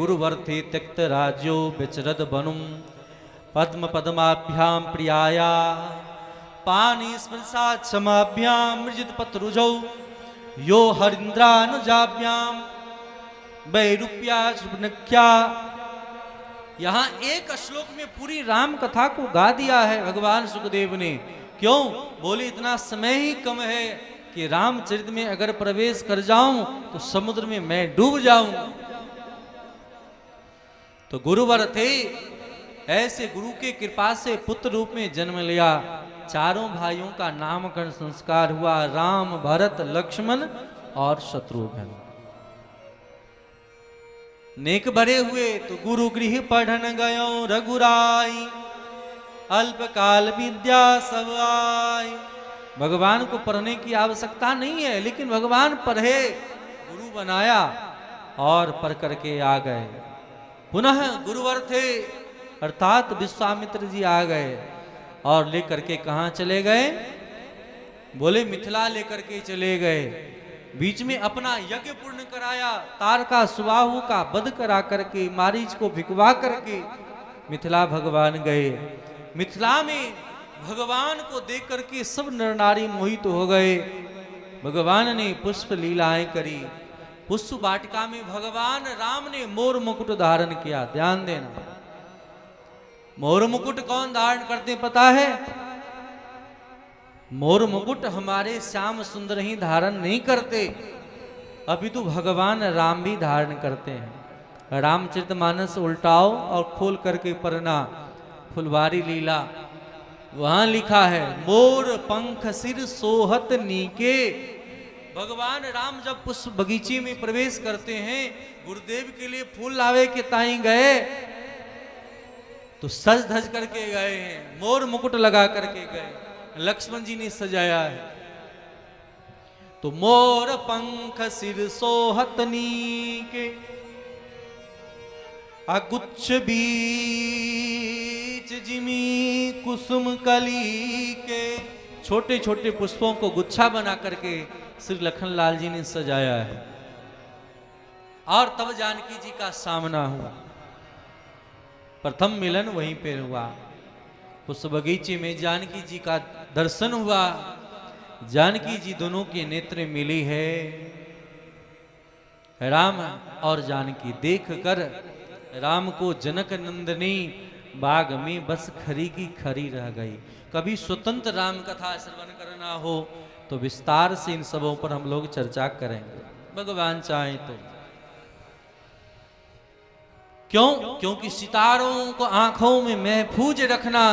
गुरुवर्थे त्यक्त राज्यो विचरद बनुम पद्म पद्माभ्याम प्रियाया पानी स्मृशा क्षमाभ्याम मृजित पत्रुजौ यो हरिंद्रानुजाभ्याम वैरूप्या शुभनख्या। यहाँ एक श्लोक में पूरी राम कथा को गा दिया है भगवान सुखदेव ने। क्यों? बोले इतना समय ही कम है कि रामचरित में अगर प्रवेश कर जाऊं तो समुद्र में मैं डूब जाऊं। तो गुरुवर थे, ऐसे गुरु के कृपा से पुत्र रूप में जन्म लिया। चारों भाइयों का नामकरण संस्कार हुआ, राम भरत लक्ष्मण और शत्रुघ्न। नेक भरे हुए तो गुरु गृह पढ़न गयो रघुराई, अल्पकाल विद्या सब आई। भगवान को पढ़ने की आवश्यकता नहीं है, लेकिन भगवान पढ़े, गुरु बनाया और पढ़ करके आ गए। पुनः गुरुवर थे अर्थात विश्वामित्र जी आ गए और लेकर के कहाँ चले गए? बोले मिथिला लेकर के चले गए। बीच में अपना यज्ञ पूर्ण कराया, तारका सुबाहु का वध करा करके, मारीच को भिकवा करके मिथिला भगवान गए। मिथिला में भगवान को देख करके सब नर नारी मोहित हो गए। भगवान ने पुष्प लीलाएं करी। पुष्प वाटिका में भगवान राम ने मोर मुकुट धारण किया। ध्यान देना, मोर मुकुट कौन धारण करते पता है? मोर मुकुट हमारे श्याम सुंदर ही धारण नहीं करते, अभी तो भगवान राम भी धारण करते हैं। रामचरितमानस उल्टाओ और खोल करके पढ़ना, फुलवारी लीला, वहां लिखा है मोर पंख सिर सोहत नीके। भगवान राम जब पुष्प बगीचे में प्रवेश करते हैं, गुरुदेव के लिए फूल लावे के ताई गए तो सज धज करके गए हैं, मोर मुकुट लगा करके गए। लक्ष्मण जी ने सजाया है। तो मोर पंख सिर सोहत नीके, अगुच्छ बीच जिमी कुसुम कली के। छोटे छोटे पुष्पों को गुच्छा बना करके श्री लखन लाल जी ने सजाया है। और तब जानकी जी का सामना हुआ, प्रथम मिलन वहीं पर हुआ। उस बगीचे में जानकी जी का दर्शन हुआ। जानकी जी दोनों के नेत्र मिली है। राम और जानकी देखकर राम को जनक नंदनी बाग में बस खरी की खरी रह गई। कभी स्वतंत्र राम कथा श्रवण करना हो तो विस्तार से इन सबों पर हम लोग चर्चा करेंगे, भगवान चाहे तो। क्यों? क्योंकि सितारों को आंखों में महफूज रखना,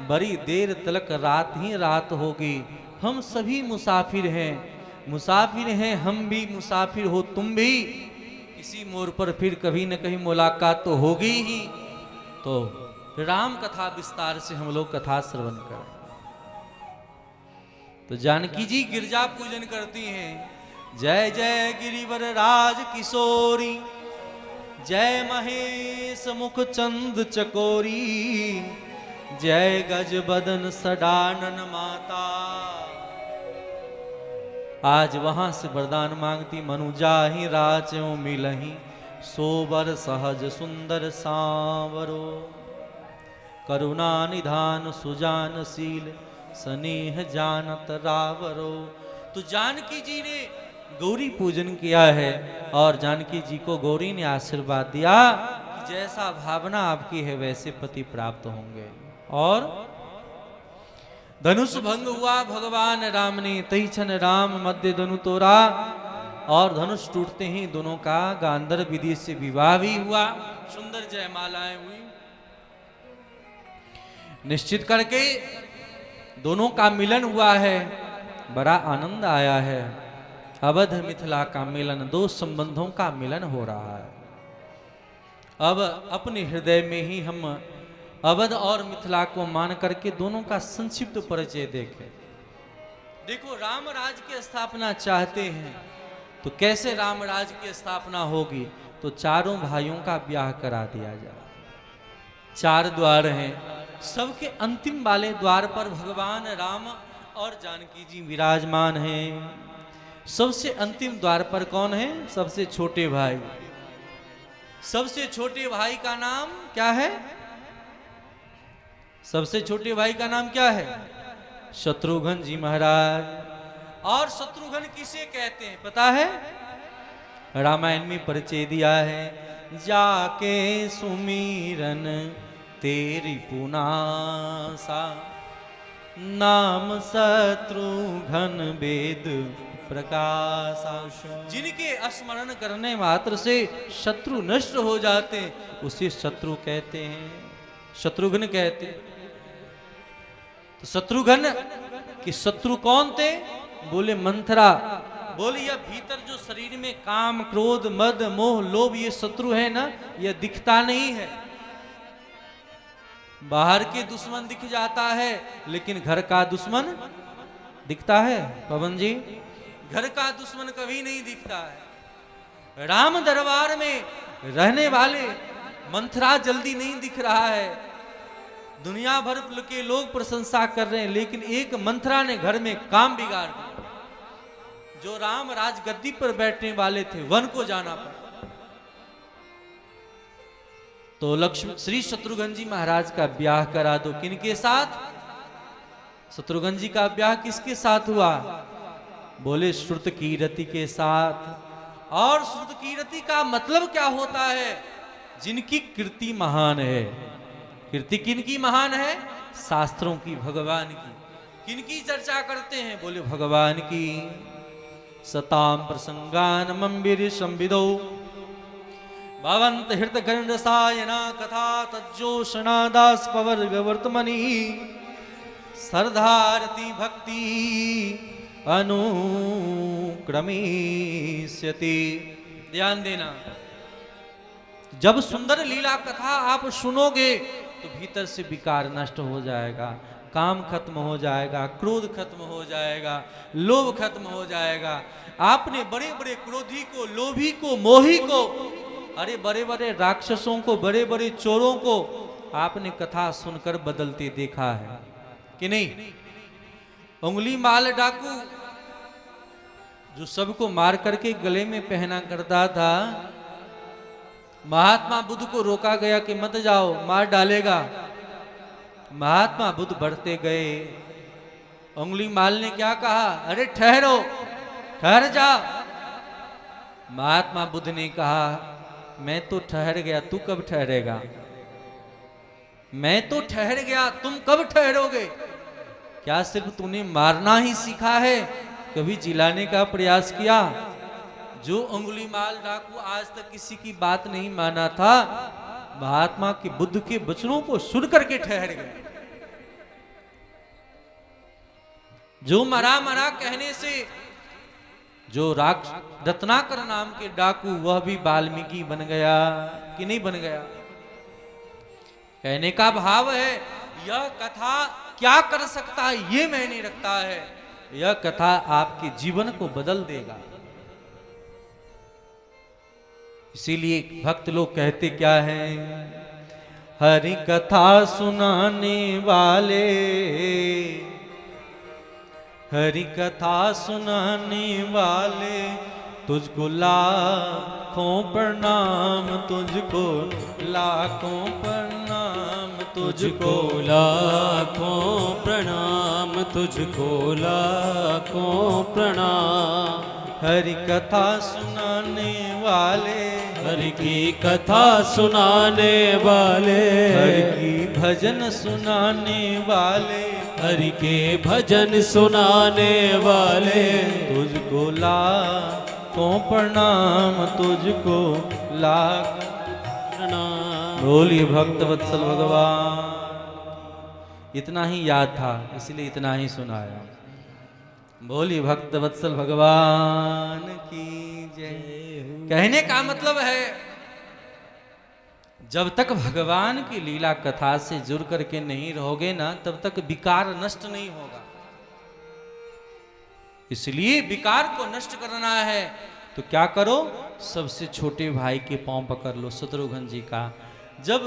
बड़ी देर तलक रात ही रात होगी। हम सभी मुसाफिर हैं, मुसाफिर हैं हम भी, मुसाफिर हो तुम भी। किसी मोड़ पर फिर कभी न कहीं मुलाकात तो होगी ही। तो राम कथा विस्तार से हम लोग कथा श्रवण करें। तो जानकी जी गिरजा पूजन करती हैं। जय जय गिरिवर राज किशोरी, जय महेश मुख चंद चकोरी, जय गज बदन सडानन माता। आज वहां से वरदान मांगती, मनु जाहि राचो मिलहि, सोबर सहज सुंदर सांवरो, करुणा निधान सुजानशील, स्नेह जानत रावरो। तो जानकी जी ने गौरी पूजन किया है और जानकी जी को गौरी ने आशीर्वाद दिया कि जैसा भावना आपकी है वैसे पति प्राप्त होंगे। और धनुष भंग हुआ भगवान राम ने, तई छन राम मध्य धनु तोरा। और धनुष टूटते ही दोनों का गांधर्व विधि से विवाह भी हुआ। सुंदर जयमालाएं हुई। निश्चित करके दोनों का मिलन हुआ है, बड़ा आनंद आया है। अवध मिथिला का मिलन, दो संबंधों का मिलन हो रहा है। अब अपने हृदय में ही हम अवध और मिथिला को मान करके दोनों का संक्षिप्त परिचय देखें। देखो, राम राज की स्थापना चाहते हैं तो कैसे राम राज की स्थापना होगी? तो चारों भाइयों का ब्याह करा दिया जाए। चार द्वार हैं, सबके अंतिम वाले द्वार पर भगवान राम और जानकी जी विराजमान हैं। सबसे अंतिम द्वार पर कौन है? सबसे छोटे भाई। सबसे छोटे भाई का नाम क्या है? सबसे छोटे भाई का नाम क्या है? शत्रुघ्न जी महाराज। और शत्रुघ्न किसे कहते हैं पता है? रामायण में परिचय दिया है, जाके सुमीरन तेरी पुनासा, नाम शत्रुघ्न वेद प्रकाशा। जिनके स्मरण करने मात्र से शत्रु नष्ट हो जाते उसे शत्रु कहते हैं, शत्रुघ्न कहते हैं। तो शत्रुघ्न कि शत्रु कौन थे? बोले मंथरा। बोले यह भीतर जो शरीर में काम क्रोध मद मोह लोभ ये शत्रु है ना, यह दिखता नहीं है। बाहर के दुश्मन दिख जाता है लेकिन घर का दुश्मन दिखता है? पवन जी, घर का दुश्मन कभी नहीं दिखता है। राम दरबार में रहने वाले मंथरा जल्दी नहीं दिख रहा है। दुनिया भर के लोग प्रशंसा कर रहे हैं लेकिन एक मंथरा ने घर में काम बिगाड़ दिया। जो राम राज गद्दी पर बैठने वाले थे वन को जाना पड़ा। तो लक्ष्मण श्री शत्रुघ्न जी महाराज का ब्याह करा दो। किनके साथ? शत्रुघ्न जी का ब्याह किसके साथ हुआ? बोले श्रुत कीरति के साथ। और श्रुत कीरति का मतलब क्या होता है? जिनकी कीर्ति महान है। कीर्ति किनकी महान है? शास्त्रों की, भगवान की। किनकी चर्चा करते हैं? बोले भगवान की। सताम प्रसंगान मंबिर संविदो भवंत हृत गण रसायना कथा तज्जोषणा दास पवर्ग वर्तमनी सरधारती भक्ति अनुक्रमिष्यति। ध्यान देना, जब सुंदर लीला कथा आप सुनोगे तो भीतर से विकार नष्ट हो जाएगा, काम खत्म हो जाएगा, क्रोध खत्म हो जाएगा, लोभ खत्म हो जाएगा। आपने बड़े बड़े क्रोधी को, लोभी को, मोही को, अरे बड़े बड़े राक्षसों को, बड़े बड़े चोरों को आपने कथा सुनकर बदलते देखा है कि नहीं? उंगली माल डाकू जो सबको मार करके गले में पहना करता था, महात्मा बुद्ध को रोका गया कि मत जाओ, मार डालेगा। महात्मा बुद्ध बढ़ते गए। उंगली माल ने क्या कहा? अरे ठहरो, ठहर जा। महात्मा बुद्ध ने कहा मैं तो ठहर गया, तू कब ठहरेगा? मैं तो ठहर गया, तुम कब ठहरोगे? क्या सिर्फ तूने मारना ही सीखा है? कभी जिलाने का प्रयास किया? जो उंगली माल डाकू आज तक किसी की बात नहीं माना था, महात्मा के बुद्ध के वचनों को सुन करके ठहर गए। जो मरा मरा कहने से जो रत्नाकर नाम के डाकू वह भी वाल्मीकि बन गया कि नहीं बन गया? कहने का भाव है यह कथा क्या कर सकता है ये मैंने रखता है। यह कथा आपके जीवन को बदल देगा। इसीलिए भक्त लोग कहते क्या हैं? हरि कथा सुनाने वाले, हरि कथा सुनाने वाले, तुझको लाखों प्रणाम, तुझको लाखों प्रणाम, तुझको लाखों प्रणाम, तुझको लाखों प्रणाम। हरि कथा सुनाने वाले, हरि की कथा सुनाने वाले, हरि की भजन सुनाने वाले, हरि के भजन सुनाने वाले, तुझको लाखों प्रणाम, तुझको लाख प्रणाम। बोलिए भक्त वत्सल भगवान। इतना ही याद था इसलिए इतना ही सुनाया। बोलिए भक्त वत्सल भगवान की जय। कहने का मतलब है जब तक भगवान की लीला कथा से जुड़ करके नहीं रहोगे ना, तब तक विकार नष्ट नहीं होगा। इसलिए विकार को नष्ट करना है तो क्या करो? सबसे छोटे भाई के पांव पकड़ लो, शत्रुघ्न जी का। जब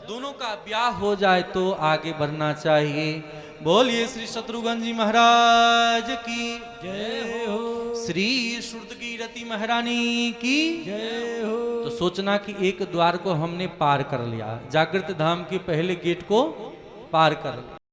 दोनों का ब्याह हो जाए तो आगे बढ़ना चाहिए। बोलिए श्री शत्रुघ्न जी महाराज की जय हो। श्री श्रुतकीरति महारानी की जय हो। तो सोचना कि एक द्वार को हमने पार कर लिया, जागृत धाम के पहले गेट को पार कर लिया।